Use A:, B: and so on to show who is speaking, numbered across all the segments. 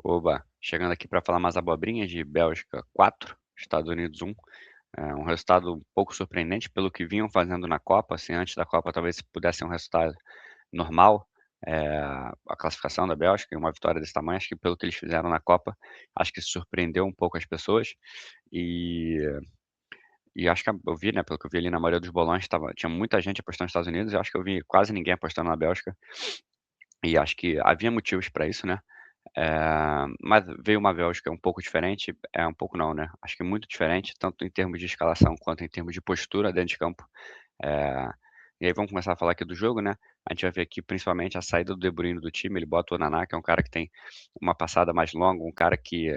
A: Oba, chegando aqui para falar umas abobrinhas de Bélgica 4, Estados Unidos 1. Um resultado um pouco surpreendente pelo que vinham fazendo na Copa, assim, antes da Copa talvez pudesse ser um resultado normal, a classificação da Bélgica e uma vitória desse tamanho, acho que pelo que eles fizeram na Copa, acho que surpreendeu um pouco as pessoas, e e acho que eu vi, né, pelo que eu vi ali na maioria dos bolões tinha muita gente apostando nos Estados Unidos, eu acho que eu vi quase ninguém apostando na Bélgica, e acho que havia motivos para isso, né. Mas veio uma Bélgica um pouco diferente, um pouco não, né, acho que muito diferente, tanto em termos de escalação quanto em termos de postura dentro de campo. Eh, e aí vamos começar a falar aqui do jogo, né, a gente vai ver aqui principalmente a saída do De Bruyne do time, ele bota o Naná, que é um cara que tem uma passada mais longa, um cara que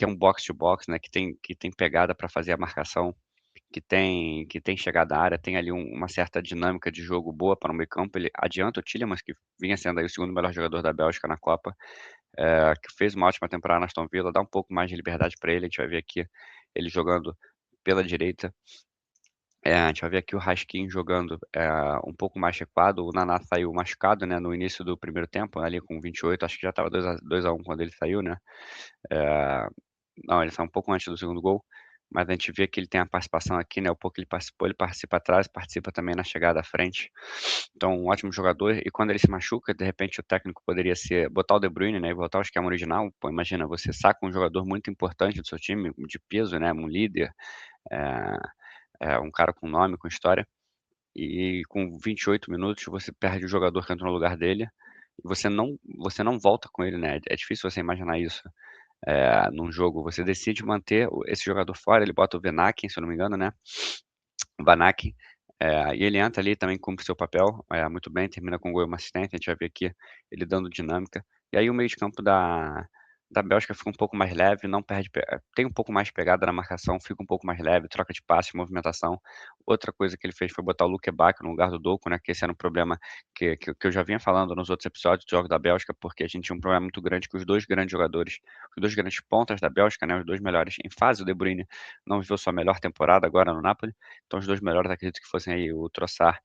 A: é um box to box, né, que tem pegada para fazer a marcação, que tem chegada à área, tem ali uma certa dinâmica de jogo boa para o meio-campo, ele adianta o Tielemans, que vinha sendo aí o segundo melhor jogador da Bélgica na Copa, que fez uma ótima temporada na Aston Villa, dá um pouco mais de liberdade para ele, a gente vai ver aqui ele jogando pela direita. A gente vai ver aqui o Raskin jogando, um pouco mais recuado, o Naná saiu machucado, né, no início do primeiro tempo, ali com 28, acho que já estava 2-1 quando ele saiu, né. Eh, não, ele saiu um pouco antes do segundo gol, mas a gente vê que ele tem a participação aqui, né, o pouco que ele participou, ele participa atrás, participa também na chegada à frente. Então, um ótimo jogador e quando ele se machuca, de repente o técnico poderia ser botar o De Bruyne, né, e voltar ao esquema original. Pô, imagina, você saca um jogador muito importante do seu time, de peso, né, um líder, eh um cara com nome, com história, e com 28 minutos você perde o jogador que entrou no lugar dele, e você não volta com ele, né, é difícil você imaginar isso, num jogo. Você decide manter esse jogador fora, ele bota o Venaken, se eu não me engano, né, Vanaken, e ele entra ali também cumpre seu papel, muito bem, termina com um gol e uma assistência, a gente vai ver aqui ele dando dinâmica. E aí o meio de campo da Bélgica fica um pouco mais leve, não perde tem um pouco mais pegada na marcação, fica um pouco mais leve, troca de passe, movimentação. Outra coisa que ele fez foi botar o Luke Bakio no lugar do Doku, né, que esse era um problema que eu já vinha falando nos outros episódios do jogo da Bélgica, porque a gente tinha um problema muito grande com os 2 grandes jogadores, os 2 grandes pontas da Bélgica, né, os 2 melhores em fase, o De Bruyne não viveu sua melhor temporada agora no Napoli, então os 2 melhores acredito que fossem aí o Trossard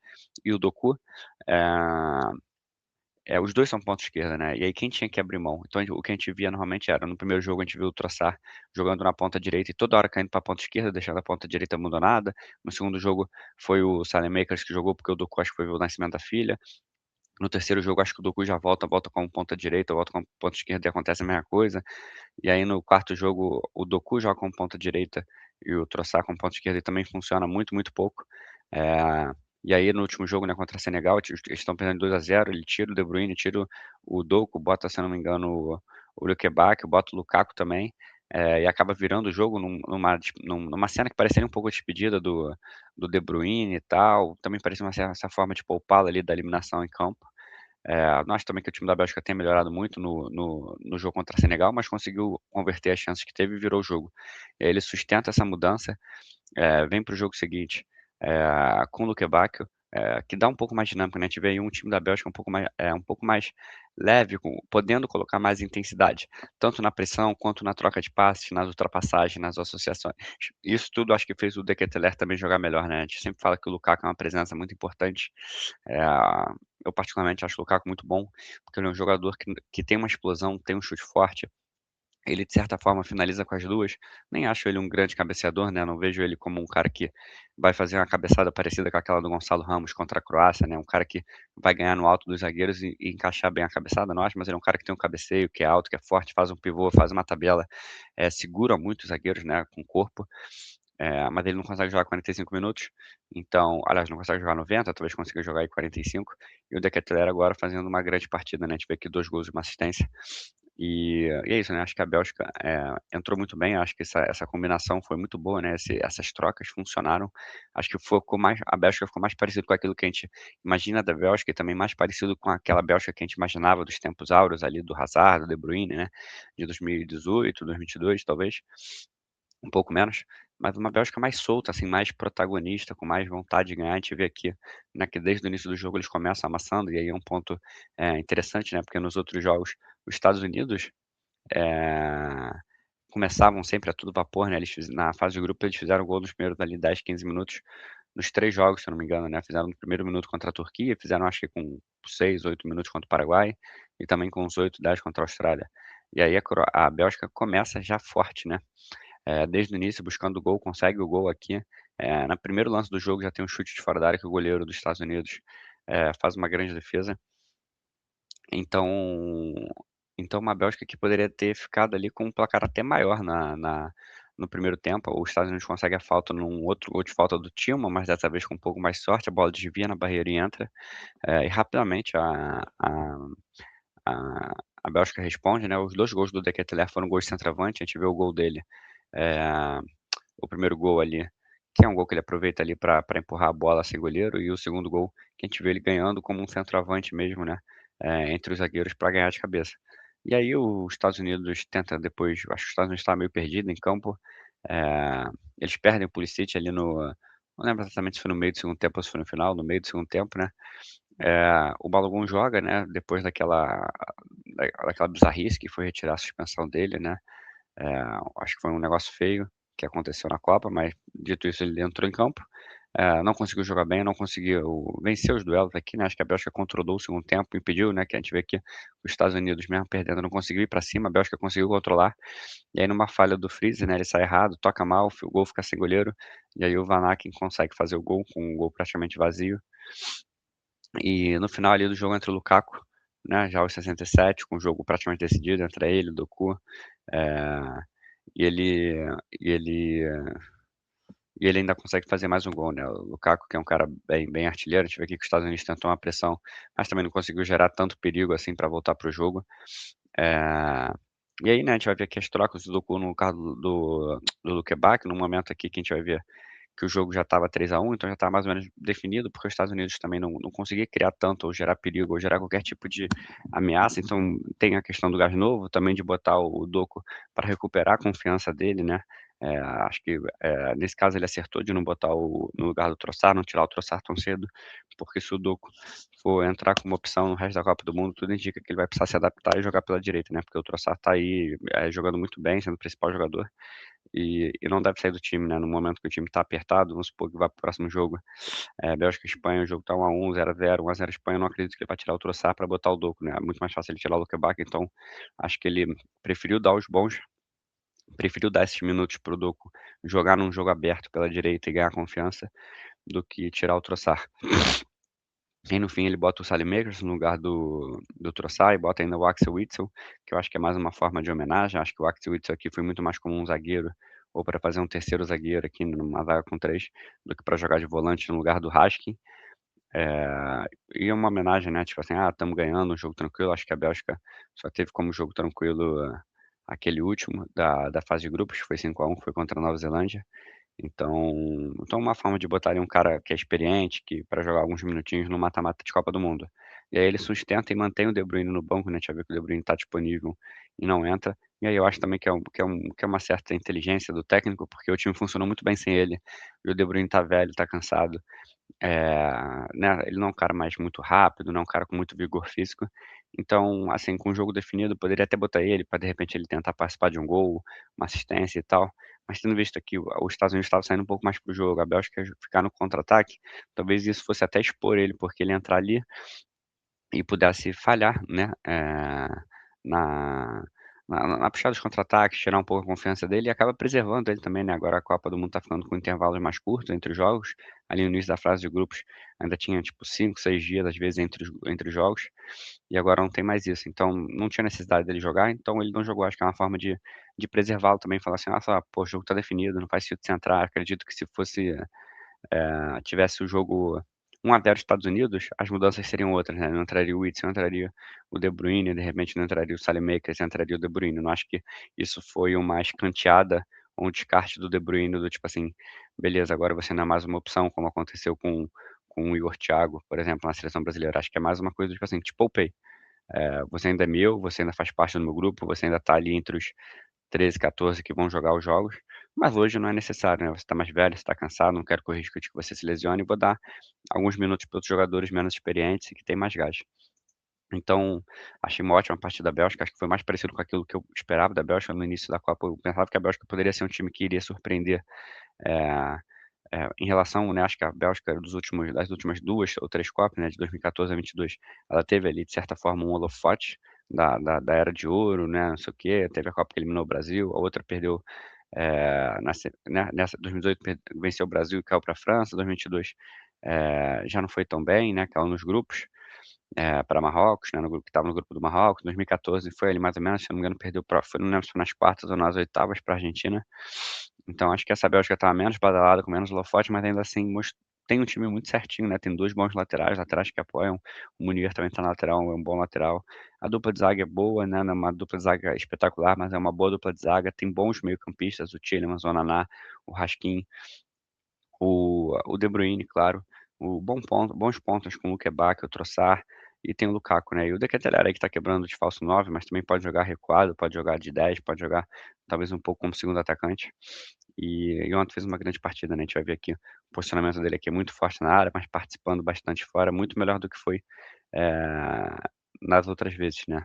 A: e o Doku. Eh, os 2 são ponta esquerda, né, e aí quem tinha que abrir mão? Então o que a gente via normalmente era, no primeiro jogo a gente viu o Trossard jogando na ponta direita e toda hora caindo pra ponta esquerda, deixando a ponta direita abandonada. No segundo jogo foi o Saelemaekers que jogou, porque o Doku acho que foi ver o nascimento da filha. No terceiro jogo acho que o Doku já volta como ponta direita, volta como ponta esquerda e acontece a mesma coisa. E aí no quarto jogo o Doku joga como ponta direita e o Trossard como ponta esquerda e também funciona muito, muito pouco. Eh, e aí no último jogo, né, contra Senegal, eles estão perdendo 2-0, ele tira o De Bruyne, tira o Doku, bota, se eu não me engano, o Luke Bakio, bota o Lukaku também, e acaba virando o jogo numa cena que parecia um pouco a despedida do De Bruyne e tal, também parecia essa forma de poupá-lo ali da eliminação em campo. Acho também que o time da Bélgica tem melhorado muito no jogo contra Senegal, mas conseguiu converter as chances que teve e virou o jogo. E aí ele sustenta essa mudança, vem para o jogo seguinte, com o Luke Bakio, que dá um pouco mais dinâmica, né, a gente vê aí um time da Bélgica um pouco mais leve, podendo colocar mais intensidade, tanto na pressão quanto na troca de passes, nas ultrapassagens, nas associações. Isso tudo acho que fez o De Ketelaere também jogar melhor, né, a gente sempre fala que o Lukaku é uma presença muito importante, eh, eu particularmente acho o Lukaku muito bom, porque ele é um jogador que tem uma explosão, tem um chute forte, ele de certa forma finaliza com as 2. Nem acho ele um grande cabeceador, né, não vejo ele como um cara que vai fazer uma cabeçada parecida com aquela do Gonçalo Ramos contra a Croácia, né, um cara que vai ganhar no alto dos zagueiros e encaixar bem a cabeçada, não acho, mas ele é um cara que tem um cabeceio, que é alto, que é forte, faz um pivô, faz uma tabela, segura muito os zagueiros, né, com o corpo, mas ele não consegue jogar 45 minutos, então aliás, não consegue jogar 90, talvez consiga jogar aí 45, e o De Ketelaere agora fazendo uma grande partida, né, a gente vê aqui 2 gols e uma assistência, e é isso, né, acho que a Bélgica, entrou muito bem, acho que essa combinação foi muito boa, né, essas trocas funcionaram. Acho que ficou mais a Bélgica ficou mais parecido com aquilo que a gente imagina da Bélgica e também mais parecido com aquela Bélgica que a gente imaginava dos tempos áureos ali do Hazard, do De Bruyne, né, de 2018, 2022 talvez, um pouco menos, mas uma Bélgica mais solta, assim, mais protagonista, com mais vontade de ganhar. A gente vê aqui, né, que desde o início do jogo eles começam amassando, e aí é um ponto, interessante, né, porque nos outros jogos os Estados Unidos, eh, começavam sempre a todo vapor, né, na fase de grupo eles fizeram gol nos primeiros ali 10, 15 minutos, nos 3 jogos, se eu não me engano, né, fizeram no primeiro minuto contra a Turquia, fizeram acho que com 6, 8 minutos contra o Paraguai, e também com uns 8, 10 contra a Austrália. E aí a Bélgica começa já forte, né, desde o início buscando o gol, consegue o gol aqui, no primeiro lance do jogo já tem um chute de fora da área que o goleiro dos Estados Unidos, faz uma grande defesa. Então uma Bélgica que poderia ter ficado ali com um placar até maior no primeiro tempo, os Estados Unidos consegue a falta num outro gol de falta do Tillman, mas dessa vez com um pouco mais de sorte, a bola desvia na barreira e entra, e rapidamente a a Bélgica responde, né, os 2 gols do De Ketelaere foram gols de centroavante, a gente vê o gol dele, eh, o primeiro gol ali, que é um gol que ele aproveita ali pra empurrar a bola sem goleiro, e o segundo gol, que a gente vê ele ganhando como um centroavante mesmo, né, entre os zagueiros pra ganhar de cabeça. E aí os Estados Unidos tenta depois, acho que os Estados Unidos estava meio perdido em campo, eh, eles perdem o Pulisic ali não lembro exatamente se foi no meio do segundo tempo ou se foi no final, no meio do segundo tempo, né, o Balogun joga, né, depois daquela bizarrice que foi retirar a suspensão dele, né, acho que foi um negócio feio que aconteceu na Copa, mas dito isso ele entrou em campo, não conseguiu jogar bem, não conseguiu vencer os duelos aqui, né, acho que a Bélgica controlou o segundo tempo, impediu, né, que a gente vê que os Estados Unidos mesmo perdendo não conseguiu ir pra cima, a Bélgica conseguiu controlar, e aí numa falha do Freeze, né, ele sai errado, toca mal, o gol fica sem goleiro, e aí o Van Aken consegue fazer o gol com um gol praticamente vazio. E no final ali do jogo entra o Lukaku, né, já aos 67, com o jogo praticamente decidido, entra ele, o Doku, eh, e ele e ele e ele ainda consegue fazer mais um gol, né, o Lukaku que é um cara bem artilheiro, a gente vê aqui que os Estados Unidos tentou uma pressão, mas também não conseguiu gerar tanto perigo assim pra voltar para o jogo. Eh, e aí, né, a gente vai ver aqui as trocas do Doku no caso do Lukebak, no momento aqui que a gente vai ver que o jogo já estava 3-1, então já estava mais ou menos definido, porque os Estados Unidos também não conseguia criar tanto ou gerar perigo ou gerar qualquer tipo de ameaça, então tem a questão do gás novo, também de botar o Doku para recuperar a confiança dele, né, acho que, nesse caso ele acertou de não botar no lugar do Trossard, não tirar o Trossard tão cedo, porque se o Doku for entrar como opção no resto da Copa do Mundo, tudo indica que ele vai precisar se adaptar e jogar pela direita, né, porque o Trossard tá aí, jogando muito bem, sendo o principal jogador, e não deve sair do time, né, no momento que o time tá apertado, vamos supor que vai para o próximo jogo, Bélgica e Espanha, o jogo tá 1-1, 0-0, 1-0 Espanha, eu não acredito que ele vai tirar o Trossard pra botar o Doku, né, é muito mais fácil ele tirar o Lukebak, então acho que ele preferiu dar os bons preferiu dar esses minutos para o Doku jogar num jogo aberto pela direita e ganhar confiança, do que tirar o Trossard. E no fim ele bota o Saelemaekers no lugar do Trossard e bota ainda o Axel Witsel, que eu acho que é mais uma forma de homenagem, acho que o Axel Witsel aqui foi muito mais como um zagueiro, ou para fazer um terceiro zagueiro aqui numa zaga com 3, do que para jogar de volante no lugar do Haschkin. E é uma homenagem, né, tipo assim: "Ah, estamos ganhando, um jogo tranquilo", acho que a Bélgica só teve como jogo tranquilo aquele último da fase de grupos, que foi 5-1, que foi contra a Nova Zelândia. Então uma forma de botar ali um cara que é experiente, que pra jogar alguns minutinhos no mata-mata de Copa do Mundo. E aí ele sustenta e mantém o De Bruyne no banco, né, a gente vai ver que o De Bruyne tá disponível e não entra. E aí eu acho também que é uma certa inteligência do técnico, porque o time funcionou muito bem sem ele, e o De Bruyne tá velho, tá cansado, né, ele não é um cara mais muito rápido, não é um cara com muito vigor físico, então, assim, com o jogo definido, poderia até botar ele pra, de repente, ele tentar participar de um gol, uma assistência e tal, mas tendo visto que os Estados Unidos estava saindo um pouco mais para o jogo, a Bélgica ficar no contra-ataque, talvez isso fosse até expor ele, porque ele entrar ali e pudesse falhar, né, na na puxada dos contra-ataques, tirar um pouco a confiança dele e acaba preservando ele também, né, agora a Copa do Mundo tá ficando com intervalos mais curtos entre os jogos, ali no início da fase de grupos ainda tinha tipo 5, 6 dias às vezes entre os jogos, e agora não tem mais isso, então não tinha necessidade dele jogar, então ele não jogou, acho que é uma forma de preservá-lo também, falar assim: "Nossa, pô, o jogo tá definido, não faz sentido você entrar", acredito que se fosse tivesse o jogo 1-0 Estados Unidos, as mudanças seriam outras, né, não entraria o Witsel, entraria o De Bruyne, de repente não entraria o Saelemaekers, entraria o De Bruyne, não acho que isso foi uma escanteada ou um descarte do De Bruyne do tipo assim: "Beleza, agora você não é mais uma opção", como aconteceu com o Igor Thiago, por exemplo, na seleção brasileira, acho que é mais uma coisa tipo assim: "Te poupei, você ainda é meu, você ainda faz parte do meu grupo, você ainda tá ali entre os 13, 14 que vão jogar os jogos, mas hoje não é necessário, né, você tá mais velho, você tá cansado, não quero correr risco de que você se lesione, vou dar alguns minutos para outros jogadores menos experientes e que têm mais gás. Então, achei uma ótima partida da Bélgica, acho que foi mais parecido com aquilo que eu esperava da Bélgica no início da Copa, eu pensava que a Bélgica poderia ser um time que iria surpreender, eh Em relação, né, acho que a Bélgica das últimas 2 ou 3 Copas, né, de 2014 a 22, ela teve ali, de certa forma, um holofote da era de ouro, né, não sei o quê, teve a Copa que eliminou o Brasil, a outra perdeu, nessa 2018 venceu o Brasil e caiu pra França, 2022, já não foi tão bem, né, caiu nos grupos, pra Marrocos, né, no grupo que estava no grupo do Marrocos, 2014 foi ali mais ou menos, se eu não me engano perdeu pra foi não lembro se foi nas quartas ou nas oitavas pra Argentina. Então acho que essa Bélgica estava menos badalada, com menos holofote, mas ainda assim tem um time muito certinho, né, tem 2 bons laterais que apoiam, o Munier também tá na lateral, é um bom lateral. A dupla de zaga é boa, né, não é uma dupla de zaga espetacular, mas é uma boa dupla de zaga, tem bons meio-campistas, o Tielemans, o Onaná, o Raskin, o De Bruyne, claro, bons pontos com o Luque Bacchio, o Trossard, e tem o Lukaku, né, e o De Ketelaere que tá quebrando de falso 9, mas também pode jogar recuado, pode jogar de 10, pode jogar talvez um pouco como segundo atacante. E ontem fez uma grande partida, né, a gente vai ver aqui, o posicionamento dele aqui é muito forte na área, mas participando bastante fora, muito melhor do que foi, eh, nas outras vezes, né.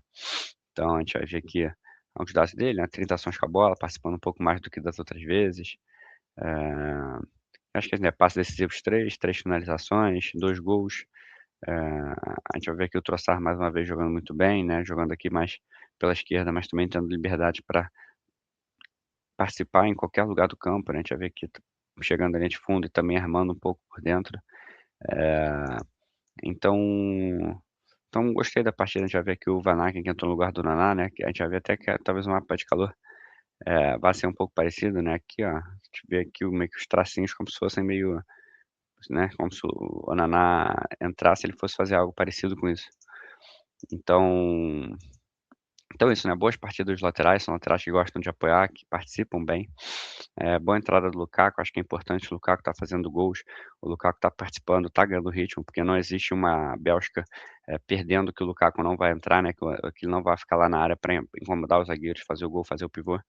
A: Então a gente vai ver aqui alguns dados dele, né, 30 ações com a bola, participando um pouco mais do que das outras vezes. Eh, acho que, né, passes decisivos 3 finalizações, 2 gols. A gente vai ver aqui o Trossard mais uma vez jogando muito bem, né, jogando aqui mais pela esquerda, mas também tendo liberdade para participar em qualquer lugar do campo, né, a gente vai ver aqui chegando na linha de fundo e também armando um pouco por dentro. Eh, então gostei da partida, a gente vai ver aqui o Van Aken que entrou no lugar do Naná, né, que a gente vai ver até que talvez o mapa de calor, vá ser um pouco parecido, né, aqui ó, a gente vê aqui meio que os tracinhos como se fossem meio, né, como se o Onaná entrasse, ele fosse fazer algo parecido com isso. Então é isso, né, boas partidas dos laterais, são laterais que gostam de apoiar, que participam bem. Boa entrada do Lukaku, acho que é importante, o Lukaku tá fazendo gols, o Lukaku tá participando, tá ganhando ritmo, porque não existe uma Bélgica, perdendo que o Lukaku não vai entrar, né, que ele não vai ficar lá na área pra incomodar os zagueiros, fazer o gol, fazer o pivô.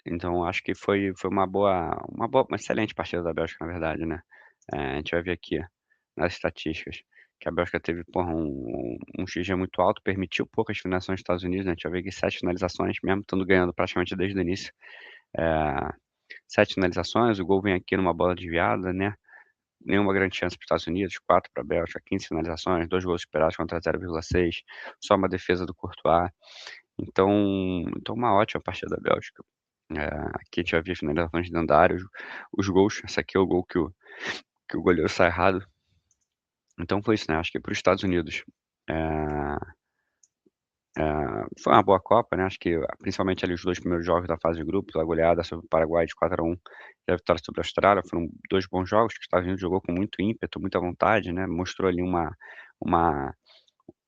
A: Então acho que foi uma excelente partida da Bélgica, na verdade, né. A gente vai ver aqui nas estatísticas que a Bélgica teve, porra, um XG muito alto, permitiu poucas finalizações dos Estados Unidos, né, a gente vai ver aqui 7 finalizações, mesmo estando ganhando praticamente desde o início. Eh, 7 finalizações, o gol vem aqui numa bola desviada, né, nenhuma grande chance para os Estados Unidos, 4 pra Bélgica, 15 finalizações, 2 gols esperados contra 0,6, só uma defesa do Courtois. Então uma ótima partida da Bélgica. Aqui a gente vai ver finalizações dentro da área, os gols, esse aqui é o gol que o goleiro sai errado. Então foi isso, né, acho que para os Estados Unidos, eh foi uma boa Copa, né, acho que principalmente ali os 2 primeiros jogos da fase de grupos, a goleada sobre o Paraguai de 4-1 e a vitória sobre a Austrália, foram 2 bons jogos que os Estados Unidos jogou com muito ímpeto, muita vontade, né, mostrou ali uma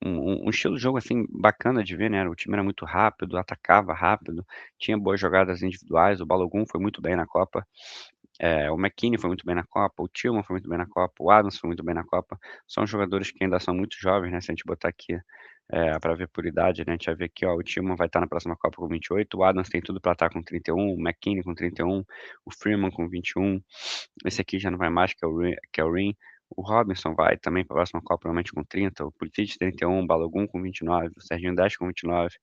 A: um estilo de jogo, assim, bacana de ver, né, o time era muito rápido, atacava rápido, tinha boas jogadas individuais, o Balogun foi muito bem na Copa, o McKennie foi muito bem na Copa, o Tillman foi muito bem na Copa, o Adams foi muito bem na Copa. São jogadores que ainda são muito jovens, né, se a gente botar aqui, pra ver por idade, né, a gente vai ver aqui, ó, o Tillman vai estar na próxima Copa com 28, o Adams tem tudo pra estar com 31, o McKennie com 31, o Freeman com 21, esse aqui já não vai mais, que é o Rin. O Robinson vai também pra próxima Copa, provavelmente com 30, o Pulisic 31, o Balogun com 29, o Serginho Dest com 29,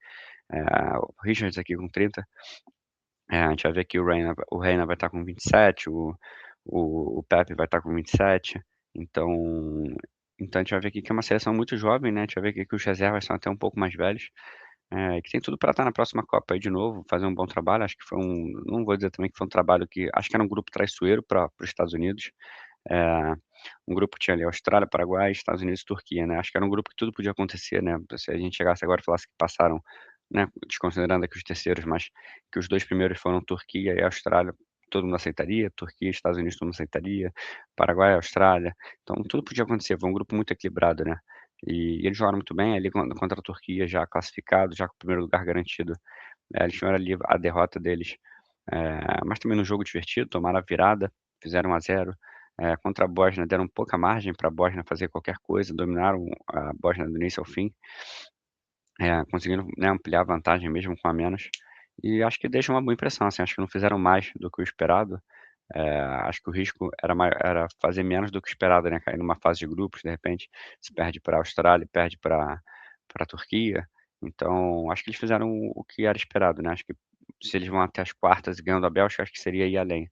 A: o Richards aqui com 30. A gente vai ver que o Reina vai estar com 27, o Pepe vai estar com 27, então a gente vai ver aqui que é uma seleção muito jovem, né, a gente vai ver aqui que os reservas são até um pouco mais velhos, que tem tudo para estar na próxima Copa aí de novo, fazer um bom trabalho, acho que foi não vou dizer também que foi um trabalho que acho que era um grupo traiçoeiro para os Estados Unidos, eh, um grupo que tinha ali Austrália, Paraguai, Estados Unidos e Turquia, né, acho que era um grupo que tudo podia acontecer, né, se a gente chegasse agora e falasse que passaram, né, desconsiderando aqui os terceiros, mas que os 2 primeiros foram Turquia e Austrália, todo mundo aceitaria, Turquia e Estados Unidos todo mundo aceitaria, Paraguai e Austrália, então tudo podia acontecer, foi um grupo muito equilibrado, né. E eles jogaram muito bem ali contra a Turquia já classificado, já com o primeiro lugar garantido, eles tiveram ali a derrota deles, mas também num jogo divertido, tomaram a virada, fizeram 1-0, contra a Bósnia deram pouca margem pra Bósnia fazer qualquer coisa, dominaram a Bósnia do início ao fim. Conseguiram, né, ampliar a vantagem mesmo com a menos, e acho que deixa uma boa impressão, assim, acho que não fizeram mais do que o esperado, acho que o risco era fazer menos do que o esperado, né, cair numa fase de grupos, de repente, se perde pra Austrália, perde pra Turquia, Então, acho que eles fizeram o que era esperado, né, acho que se eles vão até as quartas e ganham da Bélgica, acho que seria ir além.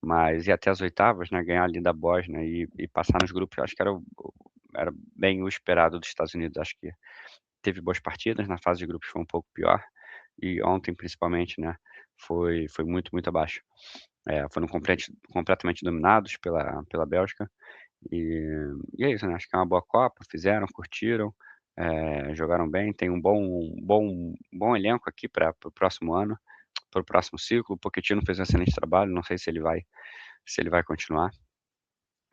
A: Mas ir até as oitavas, né, ganhar ali da Bósnia e passar nos grupos, eu acho que era bem o esperado dos Estados Unidos. Acho que teve boas partidas, na fase de grupos foi um pouco pior, e ontem principalmente, né, foi muito, muito abaixo. Foram completamente dominados pela Bélgica, e é isso, né, acho que é uma boa Copa, fizeram, curtiram, jogaram bem, tem um bom elenco aqui para o próximo ano, para o próximo ciclo. O Pochettino fez um excelente trabalho, não sei se ele vai continuar,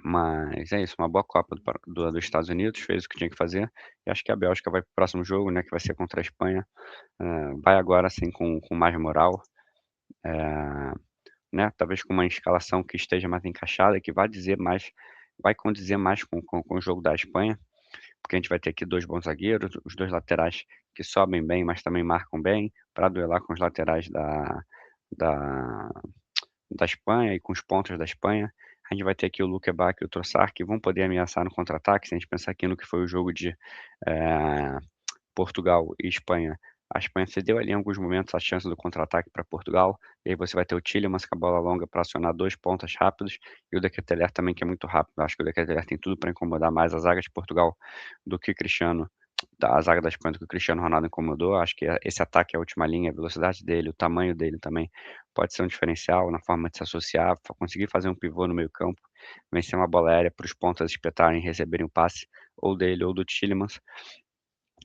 A: mas é isso, uma boa Copa dos Estados Unidos, fez o que tinha que fazer, e acho que a Bélgica vai para o próximo jogo, né, que vai ser contra a Espanha, vai agora sim com mais moral, eh, né, talvez com uma escalação que esteja mais encaixada, que vai condizer mais com o jogo da Espanha, porque a gente vai ter aqui 2 bons zagueiros, os 2 laterais que sobem bem, mas também marcam bem, para duelar com os laterais da da Espanha e com os pontas da Espanha. A gente vai ter aqui o Luque Bacchio e o Trossard, que vão poder ameaçar no contra-ataque, se a gente pensar aqui no que foi o jogo de, eh, Portugal e Espanha. A Espanha cedeu ali em alguns momentos a chance do contra-ataque para Portugal, e aí você vai ter o Tielemans com a bola longa para acionar 2 pontas rápidos, e o De Ketelaere também, que é muito rápido. Acho que o De Ketelaere tem tudo para incomodar mais a zaga de Portugal do que Cristiano a zaga da Espanha, do que o Cristiano Ronaldo incomodou. Acho que esse ataque à última linha, a velocidade dele, o tamanho dele também pode ser um diferencial na forma de se associar, conseguir fazer um pivô no meio-campo, vencer uma bola aérea para os pontas espetarem e receberem o passe ou dele ou do Tielemans.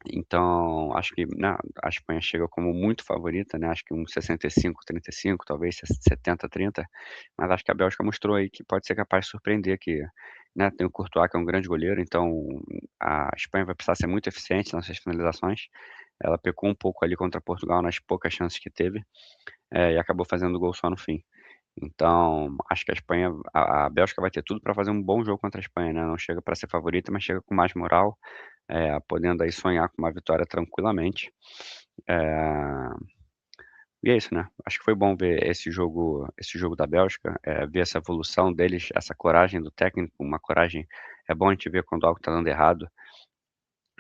A: Então, acho que, né, a Espanha chega como muito favorita, né, acho que um 65-35, talvez 70-30, mas acho que a Bélgica mostrou aí que pode ser capaz de surpreender, que, né, tem o Courtois, que é um grande goleiro, então a Espanha vai precisar ser muito eficiente nas suas finalizações. Ela pecou um pouco ali contra Portugal nas poucas chances que teve, e acabou fazendo gol só no fim. Então, acho que a Bélgica vai ter tudo para fazer um bom jogo contra a Espanha, né, não chega para ser favorita, mas chega com mais moral, podendo aí sonhar com uma vitória tranquilamente. Eh, e é isso, né, acho que foi bom ver esse jogo da Bélgica, ver essa evolução deles, essa coragem do técnico, uma coragem é bom a gente ver quando algo tá dando errado,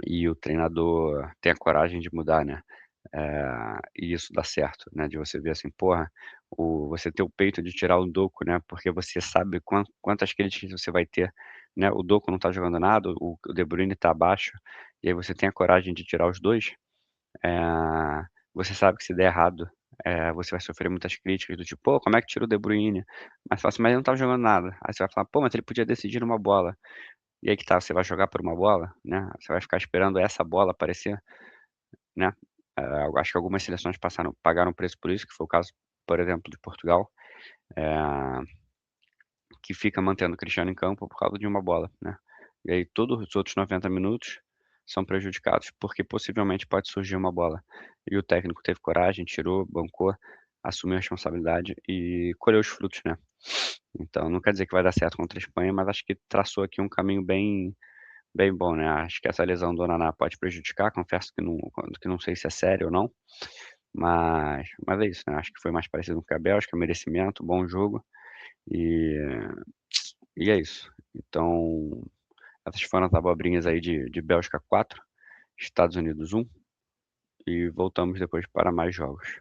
A: e o treinador tem a coragem de mudar, né. E isso dá certo, né, de você ver assim, porra, você ter o peito de tirar o Doku, né, porque você sabe quantas críticas você vai ter, né, o Doku não tá jogando nada, o De Bruyne tá abaixo, e aí você tem a coragem de tirar os 2. Você sabe que se der errado, você vai sofrer muitas críticas do tipo: "Pô, como é que tira o De Bruyne?". Mas fala assim: "Mas ele não estava jogando nada". Aí você vai falar: "Pô, mas ele podia decidir numa bola". E aí que tá, você vai jogar por uma bola, né, você vai ficar esperando essa bola aparecer, né. Eu acho que algumas seleções pagaram preço por isso, que foi o caso, por exemplo, de Portugal, eh, que fica mantendo o Cristiano em campo por causa de uma bola, né. E aí todos os outros 90 minutos são prejudicados, porque possivelmente pode surgir uma bola. E o técnico teve coragem, tirou, bancou, assumiu a responsabilidade e colheu os frutos, né. Então não quer dizer que vai dar certo contra a Espanha, mas acho que traçou aqui um caminho bem bom, né. Acho que essa lesão do Onaná pode prejudicar, confesso que não sei se é sério ou não, mas é isso, né, acho que foi mais parecido com a Bélgica, merecimento, bom jogo, e e é isso. Então, essas foram as abobrinhas aí de Bélgica 4, Estados Unidos 1, e voltamos depois para mais jogos.